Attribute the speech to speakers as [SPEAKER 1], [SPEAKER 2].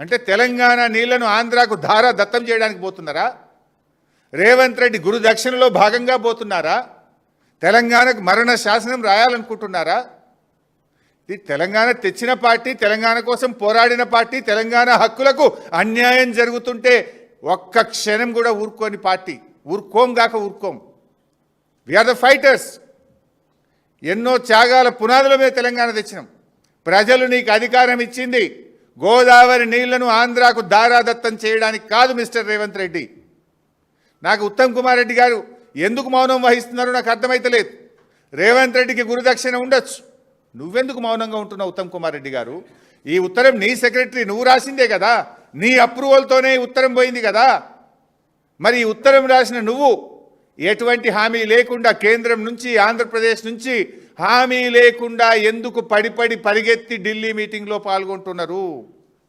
[SPEAKER 1] అంటే తెలంగాణ నీళ్లను ఆంధ్రాకు ధారా దత్తం చేయడానికి పోతున్నారా? రేవంత్ రెడ్డి గురుదక్షిణలో భాగంగా పోతున్నారా? తెలంగాణకు మరణ శాసనం రాయాలనుకుంటున్నారా? ఇది తెలంగాణ తెచ్చిన పార్టీ, తెలంగాణ కోసం పోరాడిన పార్టీ, తెలంగాణ హక్కులకు అన్యాయం జరుగుతుంటే ఒక్క క్షణం కూడా ఊరుకోని పార్టీ. ఊరుకోం గాక ఊరుకోం. We are the fighters. ఎన్నో త్యాగాల పునాదుల మీద తెలంగాణ తెచ్చినాం. ప్రజలు నీకు అధికారం ఇచ్చింది గోదావరి నీళ్లను ఆంధ్రాకు దారాదత్తం చేయడానికి కాదు మిస్టర్ రేవంత్ రెడ్డి. నాకు ఉత్తమ్ కుమార్ రెడ్డి గారు ఎందుకు మౌనం వహిస్తున్నారో నాకు అర్థమైతలేదు. రేవంత్ రెడ్డికి గురుదక్షిణ ఉండొచ్చు, నువ్వెందుకు మౌనంగా ఉంటున్నావు ఉత్తమ్ కుమార్ రెడ్డి గారు? ఈ ఉత్తరం నీ సెక్రటరీ నువ్వు రాసిందే కదా, నీ అప్రూవల్తోనే ఈ ఉత్తరం పోయింది కదా. మరి ఈ ఉత్తరం రాసిన నువ్వు ఎటువంటి హామీ లేకుండా, కేంద్రం నుంచి ఆంధ్రప్రదేశ్ నుంచి హామీ లేకుండా ఎందుకు పరిగెత్తి ఢిల్లీ మీటింగ్లో పాల్గొంటున్నారు?